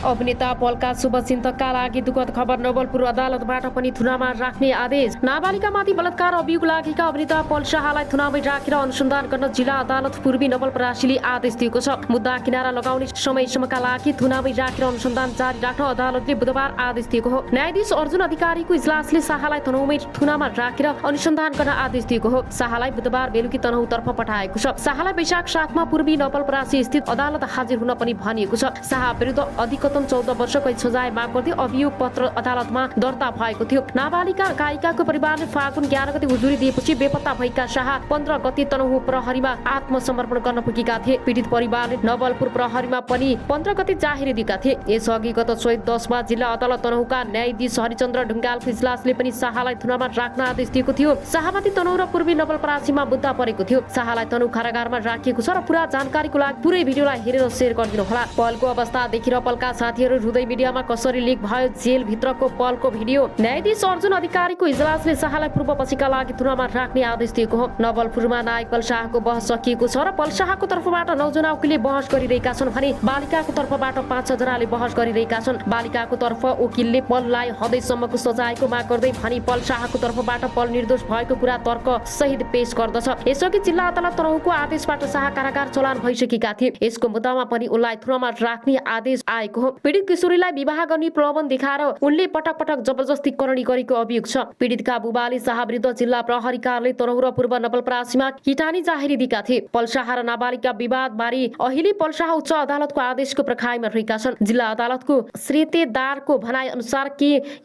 अभिनेता पलका शुभचिन्तकका लागि दुःखद खबर। नवलपुर अदालतबाट पनि थुनामा राख्ने आदेश। नाबालिकामाथि बलात्कार अभियोग लागेका अभिनेता पल शाहलाई थुनामै राखेर अनुसन्धान गर्न जिल्ला अदालत पूर्वी नवलपरासीले आदेश दिएको छ। मुद्दा किनारा लगाउने समयसम्मका लागि थुनामै राखेर अनुसन्धान जारी राख्न अदालतले बुधबार आदेश दिएको हो। न्यायाधीश अर्जुन अधिकारीको इजलासले शाहलाई थुनामा राखेर अनुसन्धान गर्न आदेश दिएको हो। शाहलाई बुधबार बेलुकी तनहुँतर्फ पठाएको छ। शाहलाई वैशाख 7 मा पूर्वी नवलपरासी स्थित अदालत हाजिर हुन पनि भनिएको छ। शाह विरुद्ध अधिकतम 14 वर्ष कैद सजाय माग गर्दै अभियोग पत्र अदालतमा दर्ता भएको थियो। नाबालिका गायिकाको परिवारले फागुन 11 गते उजुरी दिएपछि बेपत्ता भएका शाह 15 गते तनहुँ प्रहरीमा आत्मसमर्पण गर्न पुगेका थिए। पीडित परिवारले नवलपुर प्रहरीमा पनि 15 गते जाहेर दिएका थिए। यसअघि गत चैत 10 मा जिल्ला अदालत तनहुँका न्यायाधीश हरिचन्द्र ढुङ्गालको इजलासले पनि शाहलाई थुनामा राख्न आदेश दिएको थियो। शाहमाथि तनहुँ र पूर्वी नवलपरासीमा मुद्दा परेको थियो। शाहलाई तनहुँ कारागारमा राखिएको छ र पुरा जानकारीको लागि पुरै भिडियोलाई हेरेर शेयर गरिदिनु होला। पलको अवस्था देखेर पलका साथीहरू हृदय मिडियामा कसरी लिक भयो जेल भित्रको पलको भिडियो। न्यायाधीश अर्जुन अधिकारीको इजलासले शाहलाई पूर्वपछिका लागि थुनामा राख्ने आदेश दिएको हो। नवलपुरमा नायक पल शाहको बहस सकिएको छ र पल शाहको तर्फबाट 9 जना वकिलले बहस गरिरहेका छन् भने बालिकाको तर्फबाट 5 जनाले बहस गरिरहेका छन्। बालिकाको तर्फ वकिलले पललाई हदैसम्मको सजायको माग गर्दै भने पल शाहको तर्फबाट पल निर्दोष भएको कुरा तर्क सहित पेश गर्दछ। यसअघि जिल्ला अदालत तनहुँको आदेशबाट शाह कारागार चलान भइसकेका थिए। यसको मुद्दामा पनि उनलाई थुनामा राख्ने आदेश आएको हो। पीडित किशोरीलाई विवाह गर्ने प्रलोभन देखाएर उनले पटक पटक जबरजस्ती करणी गरेको अभियोग छ। पीडितका बुबाले शाह विरुद्ध जिल्ला प्रहरी कार्यालय तनहुँ र पूर्व नवलपरासीमा किटानी जाहेरी दिएका थिए। पल शाह र नाबालिका विवाद बारे अहिले पल शाह उच्च अदालतको आदेशको प्रखाइमा रहेका छन्। जिल्ला अदालतको श्रेतेदारको भनाइ अनुसार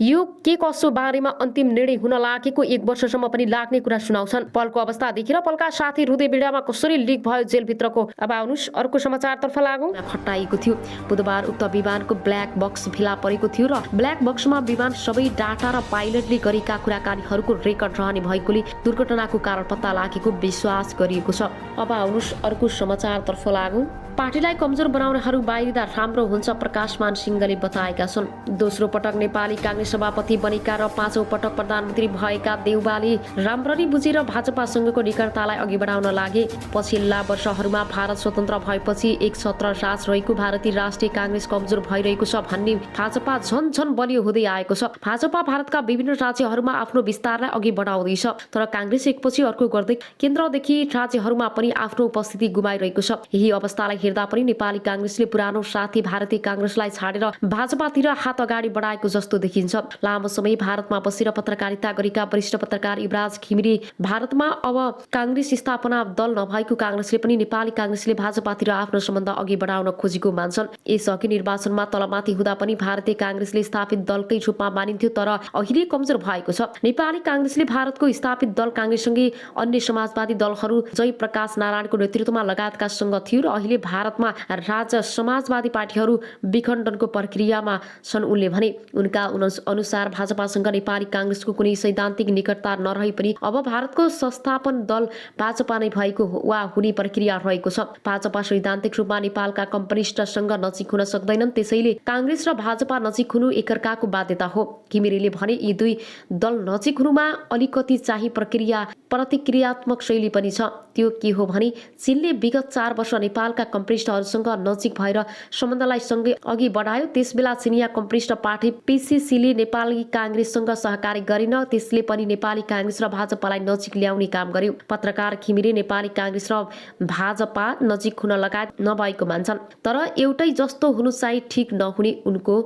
यो के कसो बारेमा अन्तिम निर्णय हुन लागेको 1 वर्षसम्म पनि लाग्ने कुरा सुनाउँछन्। पलको अवस्था देखेर पलका साथी हृदय मिडियामा कसरी लिक भयो जेल भित्रको। अब आउनुस् अर्को समाचारतर्फ लागौं। खटाइएको थियो। बुधबार उक्त विमानको ब्ल्याक बक्स फेला परेको थियो र ब्ल्याक बक्समा विमान सबै डाटा र पाइलटले गरेका कुराकानीहरूको रेकर्ड रहने भएकोले दुर्घटनाको कारण पत्ता लागेको विश्वास गरिएको छ। अब आउनुस् अर्को समाचारतर्फ लागौं। पार्टीलाई कमजोर बनाउनेहरू बाहिरिँदा राम्रो हुन्छ प्रकाशमान सिंहले बताएका छन्। दोस्रो पटक नेपाली कांग्रेस सभापति बनेका र 5औं पटक प्रधानमन्त्री भएका देउवाले राम्ररी बुझेर भाजपासँगको निकटतालाई अघि बढाउन लागे। पछिल्ला वर्षहरूमा भारत स्वतन्त्र भएपछि एक छत्र राज रहेको भारतीय राष्ट्रिय कांग्रेस कमजोर भइरहेको छ भन्ने भाजपा झन बलियो हुँदै आएको छ। भाजपा भारतका विभिन्न राज्यहरूमा आफ्नो विस्तारलाई अघि बढाउँदैछ तर कांग्रेस एकपछि अर्को गर्दै केन्द्रदेखि राज्यहरूमा पनि आफ्नो उपस्थिति गुमाइरहेको छ। यही अवस्थालाई हेर्दा पनि नेपाली कांग्रेसले पुरानो साथी भारतीय कांग्रेसलाई छाडेर भाजपातिर हात अगाडि बढाएको जस्तो देखिन्छ। लामो समय भारतमा बसेर पत्रकारिता गरेका वरिष्ठ पत्रकार युवराज घिमिरे भारतमा अब कांग्रेस स्थापना दल नभएको कांग्रेसले पनि नेपाली कांग्रेसले भाजपातिर आफ्नो सम्बन्ध अघि बढाउन खोजेको मान्छन्। यसअघि निर्वाचनमा तलमाथि हुँदा पनि भारतीय कांग्रेसले स्थापित दलकै रूपमा मानिन्थ्यो तर अहिले कमजोर भएको छ। नेपाली कांग्रेसले भारतको स्थापित दल कांग्रेससँगै अन्य समाजवादी दलहरू जयप्रकाश नारायणको नेतृत्वमा लगायतका सँग थियो र अहिले भारतमा राज्य समाजवादी पार्टीहरू विखण्डनको प्रक्रियामा छन् उनले भने। उनका अनुसार भाजपासँग नेपाली कांग्रेसको कुनै सैद्धान्तिक निकटता नरहे पनि अब भारतको संस्थापन दल भाजपा नै भएको वा हुने प्रक्रिया रहेको छ। भाजपा सैद्धान्तिक रूपमा नेपालका कम्युनिस्टसँग नजिक हुन सक्दैनन् त्यसैले कांग्रेस र भाजपा नजिक हुनु एकअर्काको बाध्यता हो। घिमिरेले भने यी दुई दल नजिक हुनुमा अलिकति चाहिँ प्रतिक्रियात्मक शैली पनि छ। त्यो के हो भने चीनले विगत 4 वर्ष नेपालका कम्युनिस्टहरूसँग नजिक भएर सम्बन्धलाई सँगै अघि बढायो। त्यसबेला चिनिया कम्युनिस्ट पार्टी पीसीसीले नेपाली कांग्रेससँग सहकारी गरेन। त्यसले पनि नेपाली कांग्रेस र भाजपालाई नजिक ल्याउने काम गर्यो। पत्रकार घिमिरे नेपाली कांग्रेस र भाजपा नजिक हुन लगायत नभएको मान्छन् तर एउटै जस्तो हुनु चाहिँ ठिक नहुने उनको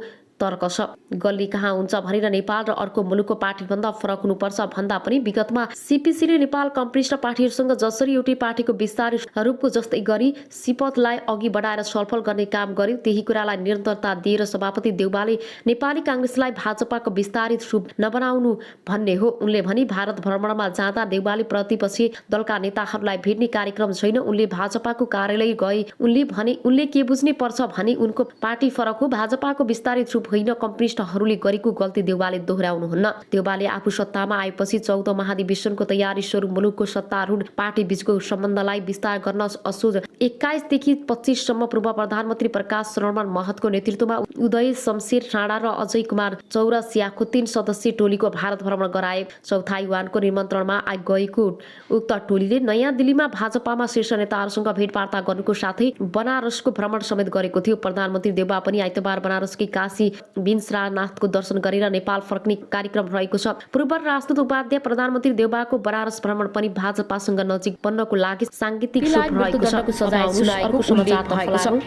तर्क छ। गल्ली कहाँ हुन्छ भनेर नेपाल र अर्को मुलुकको पार्टीभन्दा फरक हुनुपर्छ भन्दा पनि विगतमा सीपीसीले नेपाल कम्युनिस्ट पार्टीहरूसँग जसरी एउटै पार्टीको विस्तारित रूपको जस्तै गरी सिपथलाई अघि बढाएर छलफल गर्ने काम गर्यो त्यही कुरालाई निरन्तरता दिएर सभापति देउवाले नेपाली कांग्रेसलाई भाजपाको विस्तारित रूप नबनाउनु भन्ने हो। उनले भने भारत भ्रमणमा जाँदा देउवाले प्रतिपक्षी दलका नेताहरूलाई भेट्ने कार्यक्रम छैन। उनले भाजपाको कार्यालय गए। उनले भने उनले के बुझ्ने पर्छ भने उनको पार्टी फरक हो भाजपाको विस्तारित रूप होइन कम्युनिस्टहरूले गरेको गल्ती देउबाले दोहोऱ्याउनुहुन्न। देउबाले आफू सत्तामा आएपछि 14 महाधिवेशनको तयारी स्वरूप मुलुकको सत्तारूढ पार्टी बीचको सम्बन्धलाई विस्तार गर्न असोज 21 देखि 25 सम्म पूर्व प्रधानमन्त्री प्रकाश शरण महतको नेतृत्वमा उदय शमशेर राणा र अजय कुमार चौरसियाको 3 सदस्यीय टोलीको भारत भ्रमण गराए। चौथा युवानको निमन्त्रणमा गएको उक्त टोलीले नयाँ दिल्लीमा भाजपामा शीर्ष नेताहरूसँग भेटवार्ता गर्नुको साथै बनारसको भ्रमण समेत गरेको थियो। प्रधानमन्त्री देउबा पनि आइतबार बनारसकै काशी विश्वनाथको दर्शन गरेर नेपाल फर्कने कार्यक्रम रहेको छ। पूर्व राजदूत उपाध्याय प्रधानमन्त्री देउबाको बनारस भ्रमण पनि भाजपासँग नजिक बन्नको लागि सांकेतिक रहेको छ।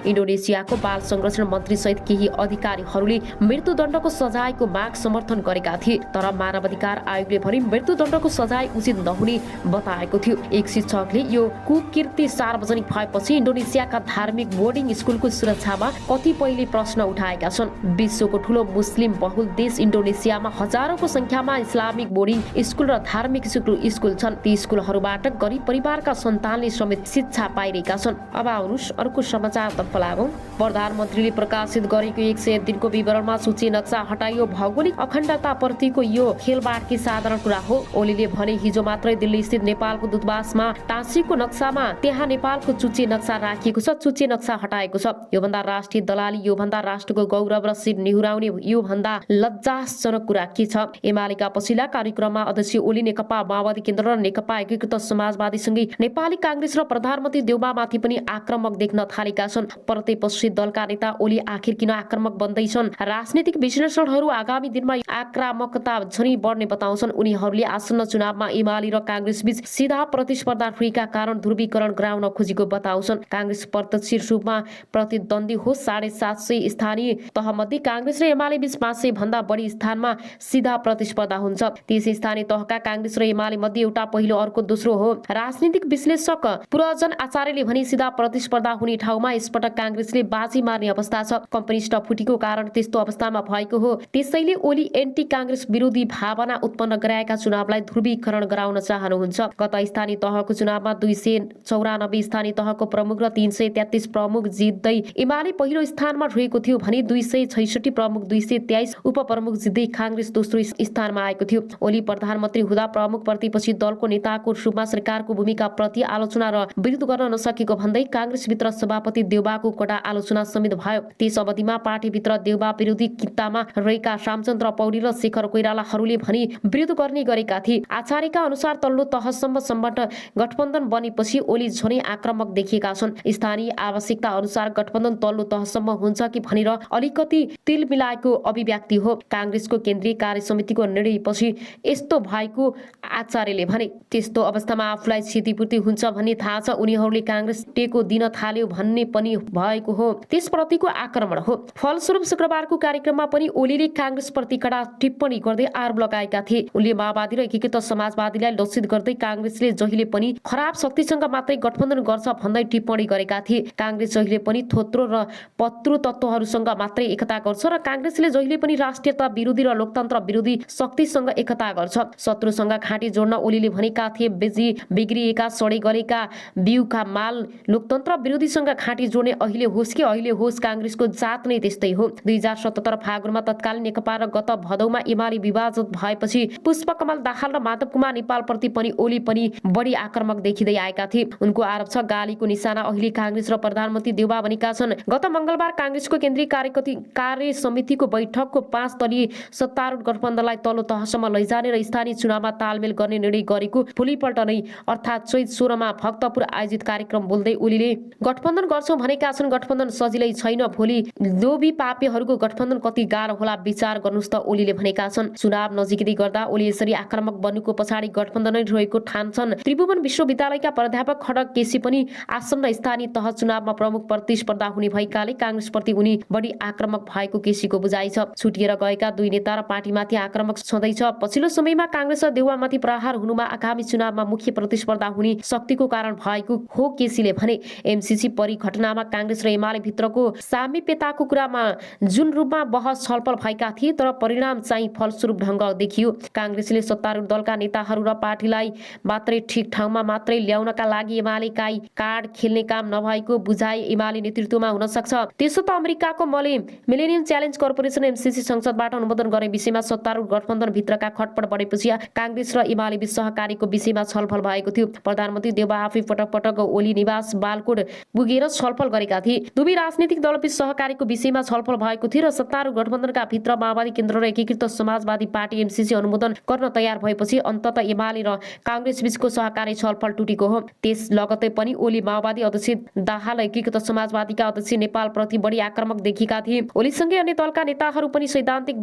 इन्डोनेसियाको बाल संरक्षण मन्त्री सहित केही अधिकारीहरूले मृत्युदण्डको सजायको माग समर्थन गरेका थिए, तर मानवाधिकार आयोगले भने मृत्युदण्डको सजाय उचित नहुने बताएको थियो। एक शिक्षकले यो कुकीर्ति सार्वजनिक भएपछि इन्डोनेसियाका धार्मिक बोर्डिङ स्कुलको सुरक्षामा कतिपयले प्रश्न उठाएका छन्। विश्वको ठूलो मुस्लिम बहुल देश इन्डोनेसियामा हजारौंको संख्यामा इस्लामिक बोर्डिङ स्कुल र धार्मिक स्कुल छन्। ती स्कुलहरूबाट गरिब परिवारका सन्तानले समेत शिक्षा पाइरहेका छन्। अब आउनुहोस् अर्को समाचारतर्फ लागौं। प्रधानमन्त्रीले प्रकाशित गरेको 101 दिनको विवरणमा सूची नक्सा हटाइयो। भौगोलिक अखण्डता प्रतिको यो खेलबाडकी साधारण कुरा हो। ओलीले भने हिजो मात्रै दिल्ली स्थित नेपालको दूतावासमा टाँसिएको नक्सामा त्यहाँ नेपालको चुच्चे नक्सा राखिएको छ, चुच्चे नक्सा हटाएको छ। योभन्दा राष्ट्रिय दलाली, योभन्दा राष्ट्रको गौरव र शिर निहुराउने योभन्दा लज्जाजनक कुरा के छ? एमालेका पछिल्ला कार्यक्रममा अध्यक्ष ओली नेकपा माओवादी केन्द्र र नेकपा एकीकृत समाजवादीसँगै नेपाली कांग्रेस र प्रधानमन्त्री देउबामाथि पनि आक्रमक देख्न थालेका छन्। प्रतिपक्षी दलका नेता ओली आखिर किन आक्रमक बन्दैछन्? राजनीतिक विश्लेषणहरू आगामी दिनमा आक्रामकता झनै बढ्ने बताउँछन्। उनीहरूले आसन्न चुनावमा एमाले र कांग्रेस बीच सीधा प्रतिस्पर्धा रहेका कारण ध्रुवीकरण गराउन खोजेको बताउँछन्। कांग्रेस प्रत्यक्ष रूपमा प्रतिद्वन्दी हो। 750 स्थानीय तहमध्ये कांग्रेस र एमाले बीच 500 भन्दा बढी स्थानमा सीधा प्रतिस्पर्धा हुन्छ। त्यस स्थानीय तहका कांग्रेस र एमाले मध्ये एउटा पहिलो अर्को दोस्रो हो। राजनीतिक विश्लेषक पुरजन आचार्यले भने सीधा प्रतिस्पर्धा हुने ठाउँमा यसपटक कांग्रेसले बाजी मार्ने अवस्था छ। कम्युनिस्ट फुटेको कारण त्यस्तो अवस्थामा भएको हो। त्यसैले ओली एन्टी कांग्रेस विरोधी भावना उत्पन्न गराएका चुनावलाई ध्रुवीकरण गराउन चाहनुहुन्छ। गत स्थानीय तहको चुनावमा 294 स्थानीय तहको प्रमुख र 333 प्रमुख जित्दै एमाले पहिलो स्थानमा रहेको थियो भने 266 प्रमुख 223 उपप्रमुख जित्दै कांग्रेस दोस्रो स्थानमा आएको थियो। ओली प्रधानमन्त्री हुँदा प्रमुख प्रतिपक्षी दलको नेताको रूपमा सरकारको भूमिका प्रति आलोचना र विरोध गर्न नसकेको भन्दै कांग्रेसभित्र सभापति देउबाको कडा आलोचना समेत भयो। त्यस अवधिमा पार्टीभित्र देउबा विरोधी कित्तामा रहेका रामचन्द्र पौडेल र शेखर कोइरालाहरूले भने विरोध गर्ने गरेका थिए। आचार्यका अनुसार तल्लो तहसम्म सम्बन्ध गठबन्धन बनेपछि ओली झनै आक्रामक देखिएका छन्। स्थानीय आवश्यकता अनुसार गठबन्धन तल्लो तहसम्म हुन्छ कि भनेर अलिकति तिल मिलाएको अभिव्यक्ति हो। कांग्रेसको केन्द्रीय कार्य समितिको निर्णयपछि यस्तो भएको आचार्यले भने। त्यस्तो अवस्थामा आफूलाई क्षतिपूर्ति हुन्छ भन्ने थाहा छ। उनीहरूले कांग्रेस टेको दिन थाल्यो भन्ने पनि भएको हो। त्यसप्रतिको आक्रमण हो। फलस्वरूप शुक्रबारको कार्यक्रममा पनि ओलीले कांग्रेसप्रति कडा टिप्पणी गर्दै आरोप लगाएका थिए। उनले माओवादी र एकीकृत समाजवादीलाई लक्षित गर्दै कांग्रेसले जहिले पनि खराब शक्तिसँग मात्रै गठबन्धन गर्छ भन्दै टिप्पणी गरेका थिए। कांग्रेस जहिले पनि थोत्रो र पत्रु तत्त्वहरूसँग मात्रै एकता गर्छ र कांग्रेसले जहिले पनि राष्ट्रियता विरोधी र लोकतन्त्र विरोधी शक्तिसँग एकता गर्छ। शत्रुसँग घाँटी जोड्न ओलीले भनेका थिए बिग्रिएका सडे गलेका बिउका माल लोकतन्त्र विरोधीसँग घाँटी जोड्ने अहिले होस् कि अहिले होस् कांग्रेसको जात नै त्यस्तै हो। 2077 फागुनमा तत्कालीन नेकपा र गत भदौमा एमाले विभाजित भएपछि पुष्पकमल दाहाल र माधव कुमार नेपालप्रति पनि ओली पनि बढी आक्रामक देखिँदै आएका थिए। उनको आरोप छ गालीको निशाना अहिले कांग्रेस र प्रधानमन्त्री देउबा बनेका छन्। गत मंगलबार कांग्रेसको केन्द्रीय कार्य समितिको बैठकको 5 दलीय सत्तारूढ गठबन्धनलाई तल्लो तहसम्म लैजाने र स्थानीय चुनावमा तालमेल गर्ने निर्णय गरेको भोलिपल्ट नै अर्थात् चैत 16 मा भक्तपुर आयोजित कार्यक्रम बोल्दै ओलीले गठबन्धन गर्छौं भनेका छन्। गठबन्धन सजिलै छैन। भोलि लोभी पापीहरूको गठबन्धन कति गाह्रो होला विचार गर्नुस् त ओलीले भनेका छन्। चुनाव नजिकै गर्दा ओली यसरी आक्रामक बन्नुको पछाडि गठबन्धनै रहेको ठान्छन्। त्रिभुवन विश्वविद्यालयका प्राध्यापक खड्ग केसी पनि आसन्न स्थानीय तह चुनावमा प्रमुख प्रतिस्पर्धा हुने भएकाले कांग्रेसप्रति उनी बढी आक्रामक भएको केसीको बुझाइ छ। छुटिएर गएका दुई नेता र पार्टीमाथि आक्रामक छँदैछ। पछिल्लो समयमा कांग्रेस र देउबामाथि प्रहार हुनुमा आगामी चुनावमा मुख्य प्रतिस्पर्धा हुने शक्तिको कारण भएको हो केसीले भने। एमसीसी परिघटनामा कांग्रेस र एमाले भित्रको सामिप्यताको कुरामा जुन रूपमा बहस छलफल भएका थिए तर परिणाम चाहिँ फलस्वरूप ढंग देखियो। कांग्रेसले सत्तारूढ दलका नेताहरू र पार्टीलाई मात्रै ठिक ठाउँमा मात्रै ल्याउनका लागि एमालेकाई कार्ड खेल्ने काम नभएको बुझाइ एमाले नेतृत्वमा हुन सक्छ। त्यसो त अमेरिकाको मिलेनियम च्यालेन्ज कर्पोरेसन एमसीसी संसदबाट अनुमोदन गर्ने विषयमा सत्तारूढ गठबन्धन भित्रका खटपट बढेपछि कांग्रेस र एमाले बीच सहकारीको विषयमा छलफल भएको थियो। प्रधानमन्त्री देउबा आफै पटक पटक ओली निवास बालकोट पुगेर छलफल गरेका थिए। दुवै राजनीतिक दलबीच सहकारीको विषयमा छलफल भएको थियो र सत्तारूढ गठबन्धनका भित्र माओवादी केन्द्र र एकीकृत समाजवादी पार्टी एमसीसी अनुमोदन गर्न तयार भएपछि अन्ततः एमाले र कांग्रेस बीचको सहकारी छलफल टुटेको हो। त्यस लगतै पनि ओली माओवादी अध्यक्ष दाहाल एकीकृत समाजवादीका अध्यक्ष नेपाल प्रति बढी आक्रामक देखिएका थिए। ओलीसँगै अन्य दलका नेताहरू पनि सैद्धान्तिक